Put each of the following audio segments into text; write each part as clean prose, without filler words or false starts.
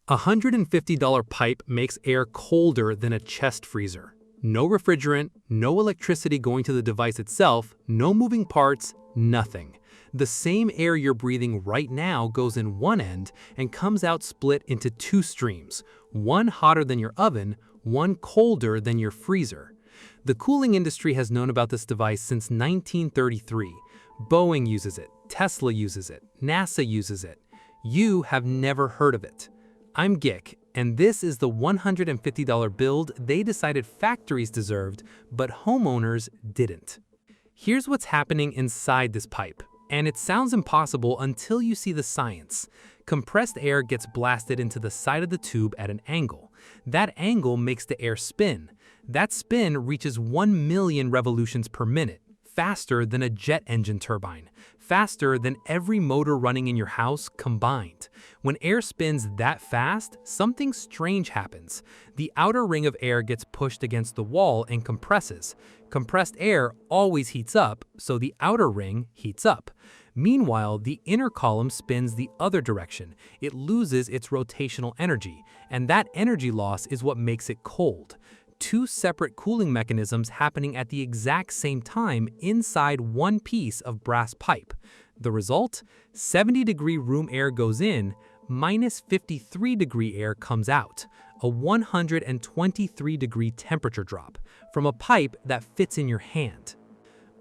A $150 pipe makes air colder than a chest freezer. No refrigerant, no electricity going to the device itself, no moving parts, nothing. The same air you're breathing right now goes in one end and comes out split into two streams, one hotter than your oven, one colder than your freezer. The cooling industry has known about this device since 1933. Boeing uses it, Tesla uses it, NASA uses it. You have never heard of it. I'm Gick, and this is the $150 build they decided factories deserved, but homeowners didn't. Here's what's happening inside this pipe, and it sounds impossible until you see the science. Compressed air gets blasted into the side of the tube at an angle. That angle makes the air spin. That spin reaches 1 million revolutions per minute, faster than a jet engine turbine, faster than every motor running in your house combined. When air spins that fast, something strange happens. The outer ring of air gets pushed against the wall and compresses. Compressed air always heats up, so the outer ring heats up. Meanwhile, the inner column spins the other direction. It loses its rotational energy, and that energy loss is what makes it cold. Two separate cooling mechanisms happening at the exact same time inside one piece of brass pipe. The result? 70-degree room air goes in, minus 53-degree air comes out. A 123-degree temperature drop from a pipe that fits in your hand.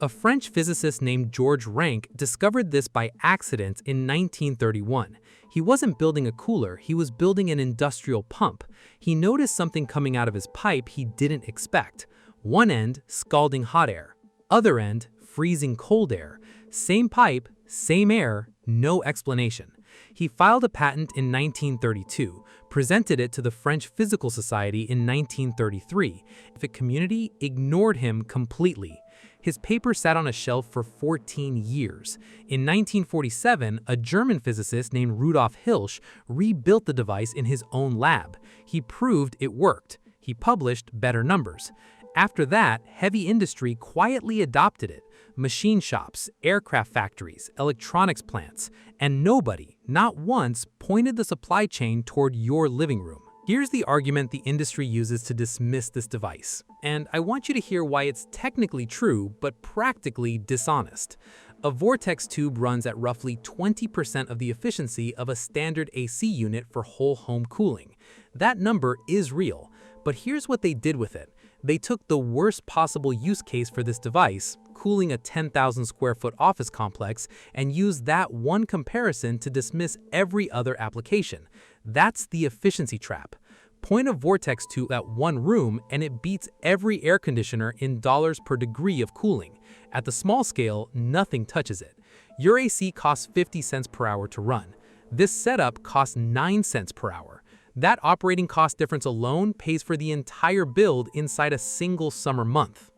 A French physicist named Georges Ranque discovered this by accident in 1931. He wasn't building a cooler, he was building an industrial pump. He noticed something coming out of his pipe he didn't expect. One end, scalding hot air. Other end, freezing cold air. Same pipe, same air, no explanation. He filed a patent in 1932, presented it to the French Physical Society in 1933. The community ignored him completely. His paper sat on a shelf for 14 years. In 1947, a German physicist named Rudolf Hilsch rebuilt the device in his own lab. He proved it worked. He published better numbers. After that, heavy industry quietly adopted it. Machine shops, aircraft factories, electronics plants, and nobody, not once, pointed the supply chain toward your living room. Here's the argument the industry uses to dismiss this device, and I want you to hear why it's technically true but practically dishonest. A Vortex tube runs at roughly 20% of the efficiency of a standard AC unit for whole home cooling. That number is real, but here's what they did with it. They took the worst possible use case for this device, cooling a 10,000 square foot office complex, and used that one comparison to dismiss every other application. That's the efficiency trap. Point a Vortex tube at one room and it beats every air conditioner in dollars per degree of cooling. At the small scale, nothing touches it. Your AC costs 50 cents per hour to run. This setup costs 9 cents per hour. That operating cost difference alone pays for the entire build inside a single summer month.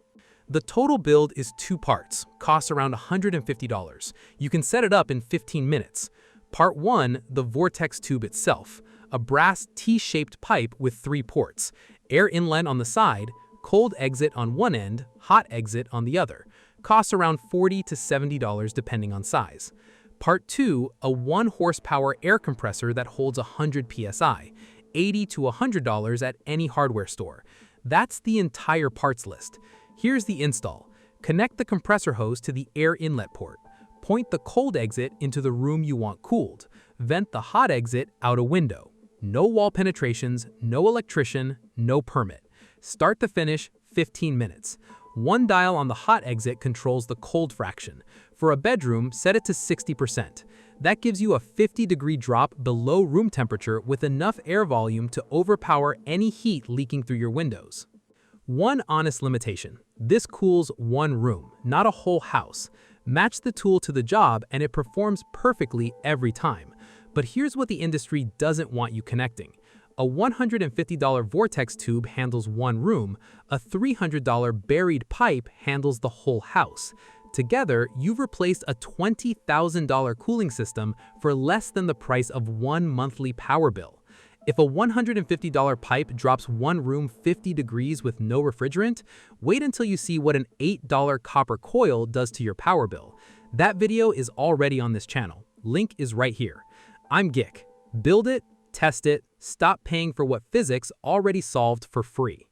The total build is 2 parts, costs around $150. You can set it up in 15 minutes. Part 1, the Vortex tube itself, a brass T-shaped pipe with 3 ports, air inlet on the side, cold exit on one end, hot exit on the other. Costs around $40 to $70 depending on size. Part 2, a 1 horsepower air compressor that holds 100 psi, $80 to $100 at any hardware store. That's the entire parts list. Here's the install. Connect the compressor hose to the air inlet port. Point the cold exit into the room you want cooled. Vent the hot exit out a window. No wall penetrations, no electrician, no permit. Start to finish, 15 minutes. One dial on the hot exit controls the cold fraction. For a bedroom, set it to 60%. That gives you a 50-degree drop below room temperature with enough air volume to overpower any heat leaking through your windows. One honest limitation. This cools one room, not a whole house. Match the tool to the job and it performs perfectly every time. But here's what the industry doesn't want you connecting. A $150 Vortex tube handles one room, a $300 buried pipe handles the whole house. Together, you've replaced a $20,000 cooling system for less than the price of one monthly power bill. If a $150 pipe drops one room 50 degrees with no refrigerant, wait until you see what an $8 copper coil does to your power bill. That video is already on this channel. Link is right here. I'm Gick. Build it, test it, Stop paying for what physics already solved for free.